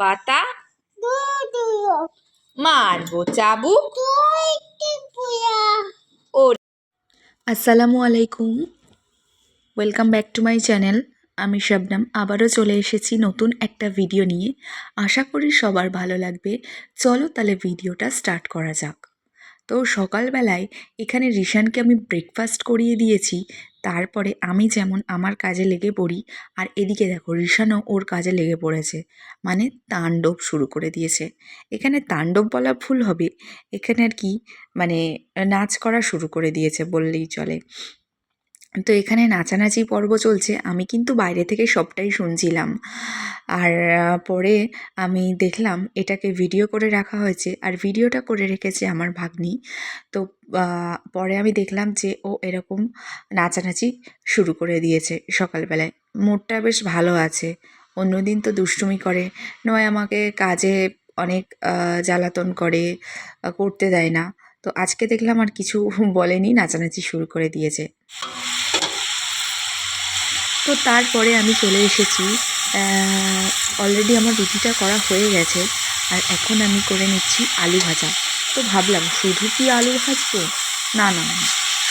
পাতা মারবো চাবুক আসসালামু আলাইকুম, welcome back to my channel. আমি শবনম আবারও চলে এসেছি নতুন একটা ভিডিও নিয়ে। আশা করি সবার ভালো লাগবে। চলো তাহলে ভিডিওটা স্টার্ট করা যাক। তো সকালবেলায় এখানে রিশানকে আমি ব্রেকফাস্ট করিয়ে দিয়েছি, তারপরে আমি যেমন আমার কাজে লেগে পড়ি, আর এদিকে দেখো রিশানও ওর কাজে লেগে পড়েছে, মানে তাণ্ডব শুরু করে দিয়েছে। এখানে তাণ্ডব বলা ভুল হবে, এখানে আর কি মানে নাচ করা শুরু করে দিয়েছে বললেই চলে। তো এখানে নাচানাচি পর্ব চলছে, আমি কিন্তু বাইরে থেকে সবটাই শুনছিলাম। আর পরে আমি দেখলাম এটাকে ভিডিও করে রাখা হয়েছে, আর ভিডিওটা করে রেখেছে আমার ভাগ্নি। তো পরে আমি দেখলাম যে ও এরকম নাচানাচি শুরু করে দিয়েছে সকালবেলায়। মুডটা বেশ ভালো আছে। অন্যদিন তো দুষ্টুমি করে, নয় আমাকে কাজে অনেক জ্বালাতন করে, করতে দেয় না। তো আজকে দেখলাম আর কিছু বলেনি, নাচানাচি শুরু করে দিয়েছে। তো তারপরে আমি চলে এসেছি, অলরেডি আমার রুটিটা করা হয়ে গেছে, আর এখন আমি করে নিচ্ছি আলু ভাজা। তো ভাবলাম শুধু কি আলু ভাজবো, না না না,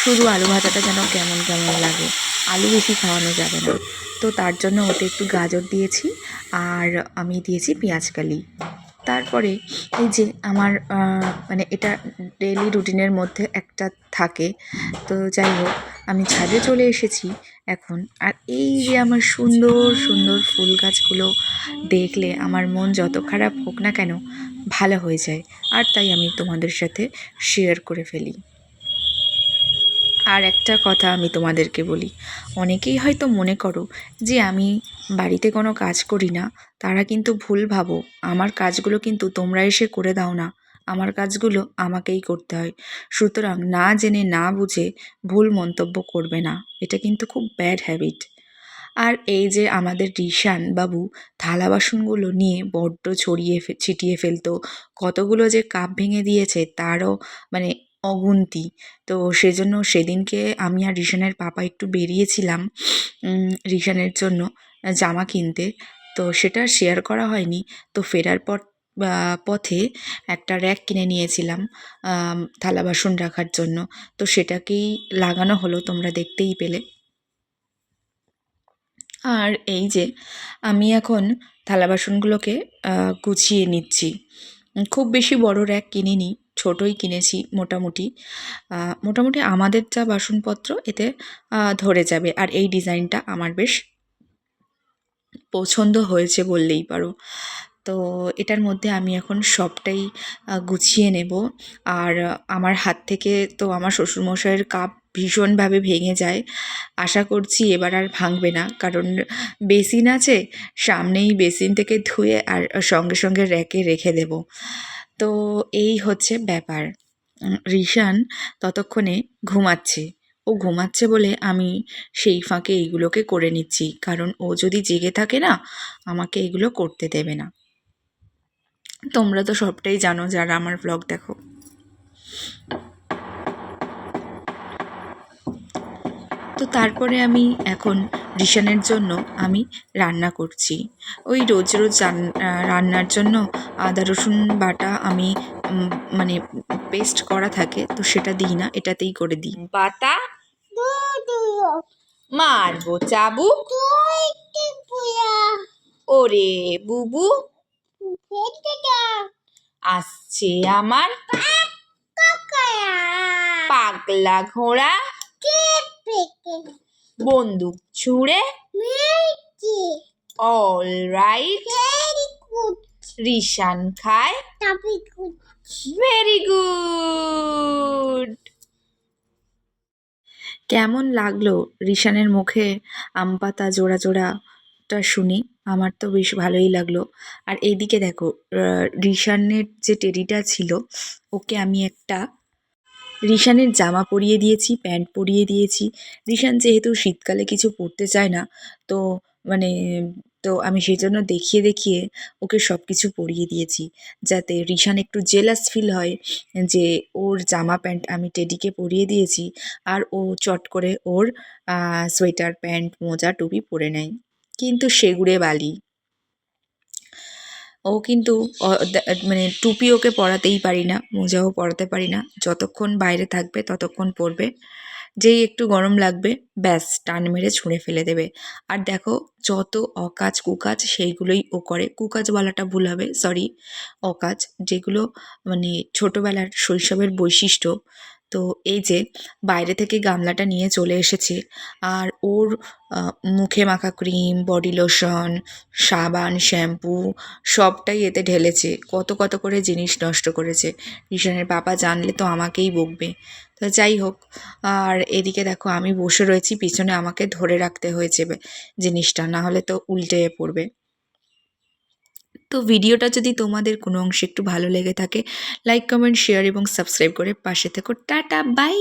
শুধু আলু ভাজাটা যেন কেমন কেমন লাগে, আলু বেশি খাওয়ানো যাবে না। তো তার জন্য ওতে একটু গাজর দিয়েছি, আর আমি দিয়েছি পেঁয়াজকালি। তারপরে এই যে আমার মানে এটা ডেইলি রুটিনের মধ্যে একটা থাকে। তো যাই হোক, আমি ছাদে চলে এসেছি এখন। আর এই যে আমার সুন্দর সুন্দর ফুল গাছগুলো দেখলে আমার মন যত খারাপ হোক না কেন ভালো হয়ে যায়, আর তাই আমি তোমাদের সাথে শেয়ার করে ফেলি। আর একটা কথা আমি তোমাদেরকে বলি, অনেকেই হয়তো মনে করো যে আমি বাড়িতে কোনো কাজ করি না, তারা কিন্তু ভুল ভাবো। আমার কাজগুলো কিন্তু তোমরা এসে করে দাও না, আমার কাজগুলো আমাকেই করতে হয়। সুতরাং না জেনে না বুঝে ভুল মন্তব্য করবে না, এটা কিন্তু খুব ব্যাড হ্যাবিট। আর এই যে আমাদের রিশান বাবু থালা বাসনগুলো নিয়ে বড্ড ছড়িয়ে ছিটিয়ে ফেলতো, কতগুলো যে কাপ ভেঙে দিয়েছে তারও মানে অগুন্তি। তো সেজন্য সেদিনকে আমি আর রিশানের পাপা একটু বেরিয়েছিলাম রিশানের জন্য জামা কিনতে। তো সেটা শেয়ার করা হয়নি। তো ফেরার পথে একটা র্যাক কিনে নিয়েছিলাম থালা বাসন রাখার জন্য। তো সেটাকেই লাগানো হলো, তোমরা দেখতেই পেলে। আর এই যে আমি এখন থালা বাসনগুলোকে গুছিয়ে নিচ্ছি। খুব বেশি বড় র্যাক কিনিনি, ছোটই কিনেছি মোটামুটি। মোটামুটি আমাদের যা বাসনপত্র এতে ধরে যাবে। আর এই ডিজাইনটা আমার বেশ পছন্দ হয়েছে বললেই পারো। তো এটার মধ্যে আমি এখন সবটাই গুছিয়ে নেব। আর আমার হাত থেকে তো আমার শ্বশুরমশাইয়ের কাপ ভীষণভাবে ভেঙে যায়। আশা করছি এবার আর ভাঙবে না, কারণ বেসিন আছে সামনেই, বেসিন থেকে ধুয়ে আর সঙ্গে সঙ্গে র্যাকে রেখে দেব। তো এই হচ্ছে ব্যাপার। রিশান ততক্ষণে ঘুমাচ্ছে। ও ঘুমাচ্ছে বলে আমি সেই ফাঁকে এইগুলোকে করে নিচ্ছি, কারণ ও যদি জেগে থাকে না আমাকে এগুলো করতে দেবে না। তোমরা তো সবটাই জানো যারা আমার ব্লগ দেখো। তো তারপরে আমি এখন রিশানের জন্য আমি রান্না করছি। ওই রোজ রোজ রান্নার জন্য আদা রসুন বাটা আমি মানে পেস্ট করা থাকে, তো সেটা দিই না, এটাতেই করে দিই। পাতা মারবো চাবুক ওরে বুবু আসছে আমার পাগলা ঘোড়া, বন্দুক ছুঁড়ে অল রাইট, রিশান খায় ভেরি গুড। কেমন লাগলো রিশানের মুখে আম পাতা জোড়া জোড়াটা শুনি? আমার তো বেশ ভালোই লাগলো। আর এইদিকে দেখো রিশানের যে টেডিটা ছিল, ওকে আমি একটা রিশানের জামা পরিয়ে দিয়েছি, প্যান্ট পরিয়ে দিয়েছি। রিশান যেহেতু শীতকালে কিছু পরতে চায় না, তো মানে তো আমি সেই জন্য দেখিয়ে দেখিয়ে ওকে সব কিছু পরিয়ে দিয়েছি, যাতে রিশান একটু জেলাস ফিল হয় যে ওর জামা প্যান্ট আমি টেডিকে পরিয়ে দিয়েছি, আর ও চট করে ওর সোয়েটার প্যান্ট মোজা টুপি পরে নেয়। কিন্তু সেগুড়ে বালি, ও কিন্তু মানে টুপি ওকে পরাতেই পারি না, মোজাও পরাতে পারি না। যতক্ষণ বাইরে থাকবে ততক্ষণ পরবে। যেই একটু গরম লাগবে ব্যাস টান মেরে ছুঁড়ে ফেলে দেবে। আর দেখো যত অকাজ কুকাজ সেইগুলোই ও করে। কুকাজ বলাটা ভুল হবে, সরি, অকাজ, যেগুলো মানে ছোটোবেলার শৈশবের বৈশিষ্ট্য। তো এই যে বাইরে থেকে গামলাটা নিয়ে চলে এসেছে, আর ওর মুখে মাখা ক্রিম, বডি লোশন, সাবান, শ্যাম্পু সবটাই এতে ঢেলেছে। কত কত করে জিনিস নষ্ট করেছে। রিশানের পাপা জানলে তো আমাকেই বকবে। তো যাই হোক, আর এদিকে দেখো আমি বসে রয়েছি, পিছনে আমাকে ধরে রাখতে হয়েছে জিনিসটা, না হলে তো উল্টে পড়বে। তো ভিডিওটা যদি তোমাদের কোনো অংশে একটু ভালো লেগে থাকে, লাইক, কমেন্ট, শেয়ার এবং সাবস্ক্রাইব করে পাশে থেকো। Tata, by.